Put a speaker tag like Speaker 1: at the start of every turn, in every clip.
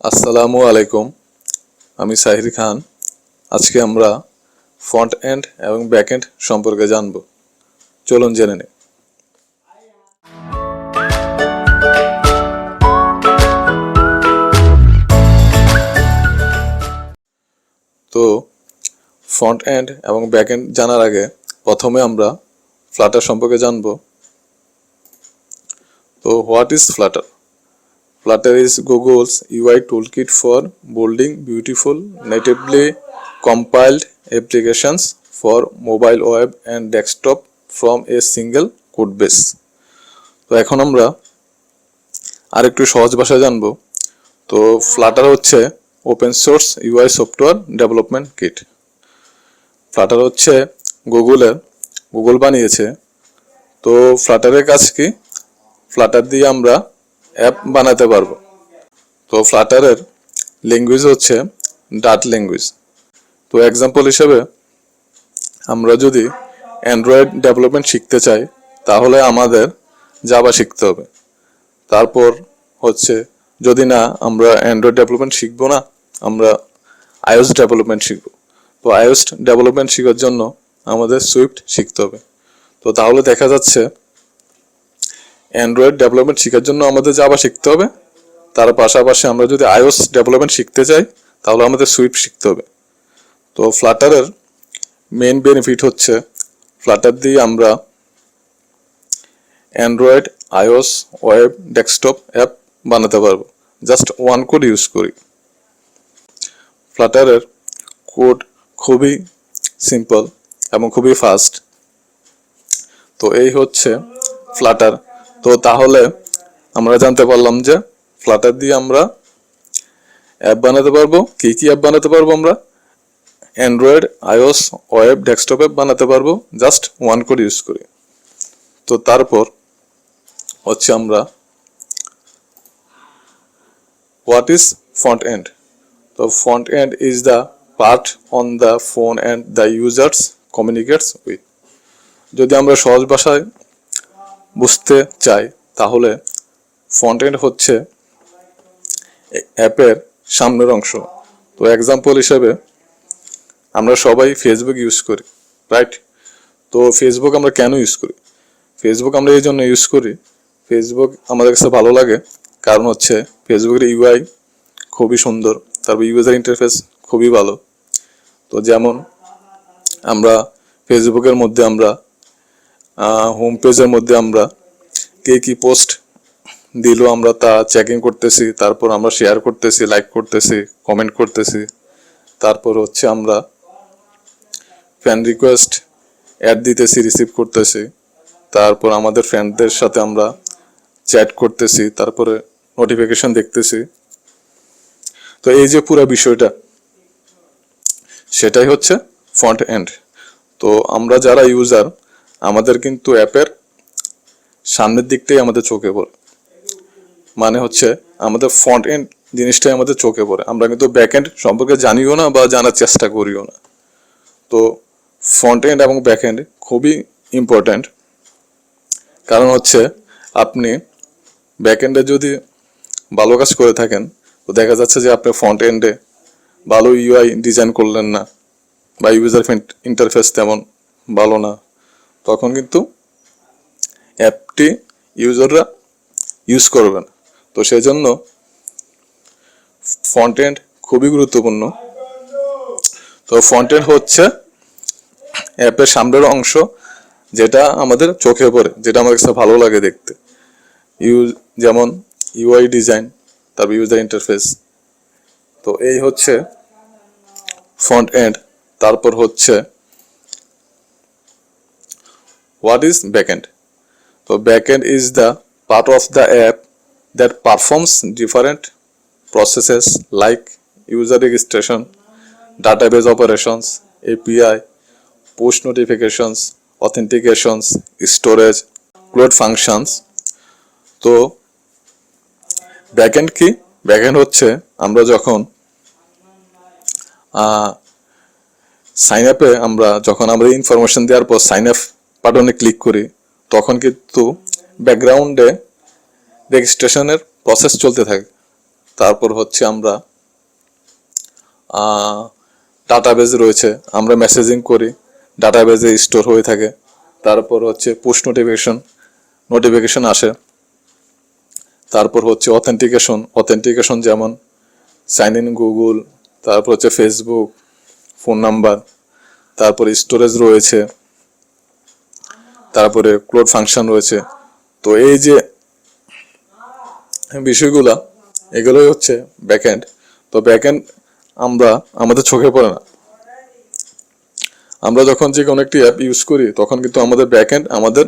Speaker 1: আসসালামু আলাইকুম, আমি সাহির খান। আজকে আমরা ফ্রন্ট এন্ড এবং ব্যাক এন্ড সম্পর্কে জানব। চলুন জেনে নিই। তো ফ্রন্ট এন্ড এবং ব্যাক এন্ড জানার আগে প্রথমে আমরা ফ্লাটার সম্পর্কে জানব। তো what is Flutter? Flutter is Google's UI toolkit for building beautiful, natively compiled applications for mobile web and desktop from a single code base. তো এখন আমরা আরেকটু সহজ ভাষায় জানবো। তো Flutter হচ্ছে open source UI software development kit. Flutter হচ্ছে গুগল বানিয়েছে। তো Flutterের কাজ কি? Flutter দিয়ে আমরা অ্যাপ বানাতে পারবো। তো ফ্লাটারের ল্যাঙ্গুয়েজ হচ্ছে ডাট ল্যাঙ্গুয়েজ। তো এক্সাম্পল হিসেবে আমরা যদি অ্যান্ড্রয়েড ডেভেলপমেন্ট শিখতে চাই তাহলে আমাদের জাভা শিখতে হবে। তারপর হচ্ছে যদি না আমরা অ্যান্ড্রয়েড ডেভেলপমেন্ট শিখবো না, আমরা আইওএস ডেভেলপমেন্ট শিখবো। তো আইওএস ডেভেলপমেন্ট শেখার জন্য আমাদের সুইফট শিখতে হবে। তো তাহলে দেখা যাচ্ছে অ্যান্ড্রয়েড ডেভেলপমেন্ট শেখার জন্য আমাদের জাভা শিখতে হবে, তার পাশাপাশি আমরা যদি আইওএস ডেভেলপমেন্ট শিখতে চাই তাহলে আমাদের সুইফট শিখতে হবে। তো ফ্লাটারের মেইন বেনিফিট হচ্ছে ফ্লাটার দিয়ে আমরা Android, iOS, web, desktop app বানাতে পারবো জাস্ট ওয়ান কোড ইউজ করি। ফ্লাটারের কোড খুবই সিম্পল এবং খুবই ফাস্ট। তো এই হচ্ছে ফ্লাটার। তো তাহলে আমরা জানতে পারলাম যে ফ্লাটার দিয়ে আমরা অ্যাপ বানাতে পারবো। কি অ্যাপ বানাতে পারবো? আমরা Android, iOS, web, desktop app বানাতে পারবো জাস্ট ওয়ান কোড ইউজ করি। তো তারপর হচ্ছে আমরা হোয়াট ইজ ফ্রন্ট এন্ড? তো front end is the part on the phone and the users communicates with. যদি আমরা সহজ ভাষায় বুঝতে চাই তাহলে ফ্রন্ট এন্ড হচ্ছে অ্যাপের সামনের অংশ। তো এক্সাম্পল হিসেবে আমরা সবাই ফেসবুক ইউজ করি, রাইট? তো ফেসবুক আমরা কেন ইউজ করি? ফেসবুক আমরা এই জন্য ইউজ করি, ফেসবুক আমাদের কাছে ভালো লাগে কারণ হচ্ছে ফেসবুকের ইউআই খুবই সুন্দর, তারপর ইউজার ইন্টারফেস খুবই ভালো। তো যেমন আমরা ফেসবুকের মধ্যে আমরা হোম পেজের মধ্যে আমরা কি পোস্ট দিল আমরা তা চেকিং করতেছি, তারপর আমরা শেয়ার করতেছি, লাইক করতেছি, কমেন্ট করতেছি। তারপর হচ্ছে আমরা ফ্রেন্ড রিকোয়েস্ট অ্যাড দিতেছি, রিসিভ করতেছি। তারপর আমাদের ফ্রেন্ডদের সাথে আমরা চ্যাট করতেছি, তারপরে নোটিফিকেশন দেখতেছি। তো এই যে পুরো বিষয়টা, সেটাই হচ্ছে ফ্রন্ট এন্ড। তো আমরা যারা ইউজার, আমাদের কিন্তু অ্যাপের সামনের দিকটাই আমাদের চোখে পড়ে, মানে হচ্ছে আমাদের ফ্রন্ট এন্ড জিনিসটাই আমাদের চোখে পড়ে। আমরা কিন্তু ব্যাক এন্ড সম্পর্কে জানিও না বা জানার চেষ্টা করিও না। তো ফ্রন্ট এন্ড এবং ব্যাক এন্ড খুবই ইম্পর্ট্যান্ট, কারণ হচ্ছে আপনি ব্যাক এন্ডে যদি ভালো কাজ করে থাকেন তো দেখা যাচ্ছে যে আপনি ফ্রন্ট এন্ডে ভালো ইউআই ডিজাইন করলেন না বা ইউজার ইন্টারফেস তেমন ভালো না, তখন কিন্তু অ্যাপটি ইউজাররা ইউজ করবে না। তো সেই জন্য ফ্রন্ট এন্ড খুবই গুরুত্বপূর্ণ। তো ফ্রন্ট এন্ড হচ্ছে অ্যাপের সামনের অংশ, যেটা আমাদের চোখে পড়ে, যেটা আমার কাছে ভালো লাগে দেখতে। যেমন ইউআই ডিজাইন, তারপর ইউজার ইন্টারফেস। তো এই হচ্ছে ফ্রন্ট এন্ড। তারপর হচ্ছে হোয়াট ইজ ব্যাকএন্ড? তো backend is the part of the app that performs different processes like user registration, database operations, API, push notifications, authentications, storage, load functions. তো backend কি? Backend হচ্ছে আমরা যখন সাইন আপে যখন আমরা ইনফরমেশন দেওয়ার পর সাইন আপ বাটনে ক্লিক করি, তখন কিন্তু ব্যাকগ্রাউন্ডে রেজিস্ট্রেশনের প্রসেস চলতে থাকে। তারপর হচ্ছে আমরা ডাটাবেজ রয়েছে, আমরা মেসেজিং করি, ডাটাবেজে স্টোর হয়ে থাকে। তারপর হচ্ছে পুশ নোটিফিকেশন আসে। তারপর হচ্ছে অথেন্টিকেশন যেমন সাইন ইন গুগল, তারপর হচ্ছে ফেসবুক, ফোন নাম্বার, তারপরে স্টোরেজ রয়েছে, তারপরে ক্লোড ফাংশন রয়েছে। তো এই যে বিষয়গুলা, এগুলোই হচ্ছে ব্যাকএন্ড। তো ব্যাকএন্ড আমাদের চোখে পড়ে না। আমরা যখন যে কোনো একটি অ্যাপ ইউজ করি তখন কিন্তু আমাদের ব্যাকএন্ড আমাদের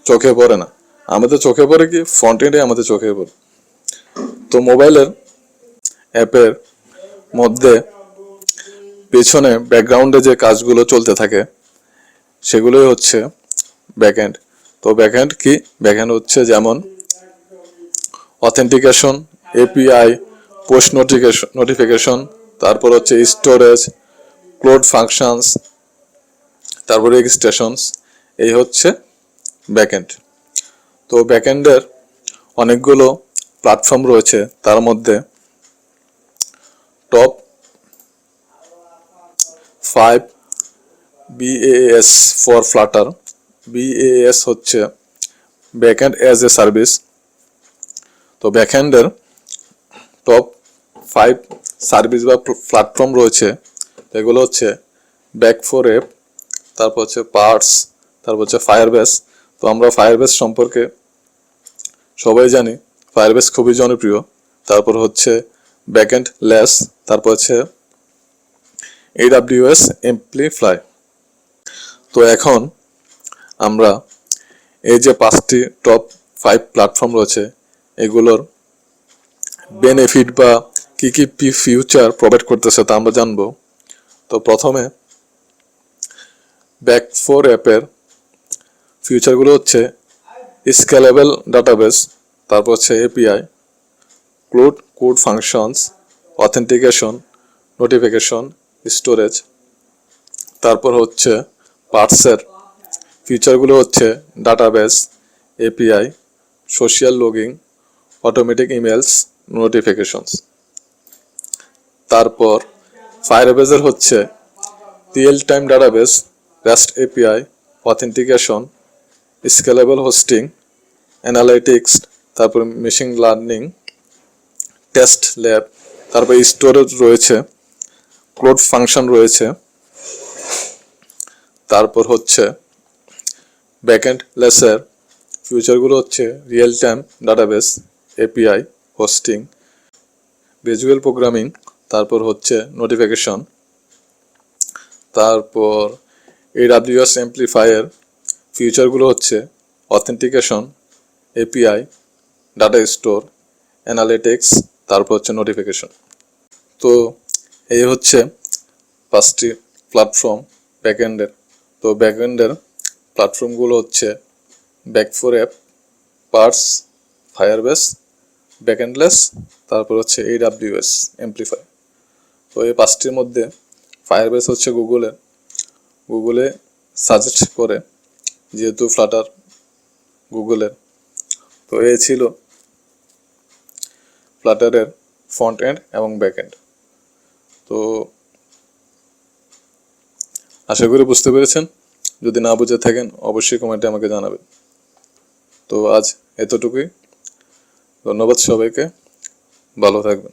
Speaker 1: চোখে পড়ে না, আমাদের চোখে পড়ে কি ফ্রন্ট এন্ডে আমাদের চোখে পড়ে। তো মোবাইলের অ্যাপের মধ্যে পেছনে ব্যাকগ্রাউন্ডে যে কাজগুলো চলতে থাকে সেগুলোই হচ্ছে ব্যাকএন্ড। তো ব্যাকএন্ড কি? ব্যাকএন্ড হচ্ছে যেমন অথেন্টিকেশন, এপিআই, পোস্ট নোটিফিকেশন, তারপর হচ্ছে স্টোরেজ, ক্লোড ফাংশনস, তারপর রেজিস্ট্রেশনস, এই হচ্ছে ব্যাকএন্ড। তো ব্যাকএন্ডের অনেকগুলো প্ল্যাটফর্ম রয়েছে, তার মধ্যে top 5 BaaS for Flutter. BaaS হচ্ছে ব্যাকএন্ড অ্যাজ এ সার্ভিস। তো ব্যাকএন্ডের টপ 5 সার্ভিস বা প্ল্যাটফর্ম রয়েছে, এগুলো হচ্ছে ব্যাক ফর অ্যাপ, তারপর হচ্ছে পার্টস, তারপর হচ্ছে ফায়ারবেস। তো আমরা ফায়ারবেস সম্পর্কে সবাই জানি, ফায়ারবেস খুবই জনপ্রিয়। তারপর হচ্ছে ব্যাকএন্ড লেস, তারপর হচ্ছে AWS এমপ্লিফাই। তো এখন আমরা এই যে 5টি টপ 5 প্ল্যাটফর্ম রয়েছে এগুলোর বেনিফিট বা কি কি ফিউচার প্রোভাইড করতেছে তা আমরা জানবো। তো প্রথমে ব্যাক ফর অ্যাপের ফিউচারগুলো হচ্ছে স্কেলেবল ডাটাবেস, তারপর হচ্ছে API, code functions, authentication, notification, storage. তারপর হচ্ছে পার্টসের ফিচারগুলো হচ্ছে database, API, social logging, automatic emails, notifications. তারপর ফায়ারবেসের হচ্ছে real time database, rest API, authentication, scalable hosting, analytics, তারপর মেশিন লার্নিং, টেস্ট ল্যাব, তারপর স্টোরেজ রয়েছে, ক্লোড ফাংশন রয়েছে। তারপর হচ্ছে ব্যাকএন্ড লেসের ফিউচারগুলো হচ্ছে real time database, API, hosting, visual programming, তারপর হচ্ছে নোটিফিকেশন। তারপর AWS এমপ্লিফায়ার ফিউচারগুলো হচ্ছে authentication, API, data store, analytics, তারপর হচ্ছে নোটিফিকেশন। তো এই হচ্ছে 5টি প্ল্যাটফর্ম ব্যাকএন্ডের। তো ব্যাকএন্ডের প্ল্যাটফর্মগুলো হচ্ছে back four app, parse, Firebase, Backendless, তারপর হচ্ছে AWS এমপ্লিফাই। তো এই 5টির মধ্যে ফায়ারবেস হচ্ছে গুগলে সাজেস্ট করে, যেহেতু ফ্লাটার গুগলের। তো এই ছিল ফ্লাটারের ফ্রন্ট এন্ড এবং ব্যাক এন্ড। তো আশা করি বুঝতে পেরেছেন। যদি না বুঝে থাকেন অবশ্যই কমেন্টে আমাকে জানাবেন। তো আজ এতটুকুই। ধন্যবাদ সবাইকে, ভালো থাকবেন।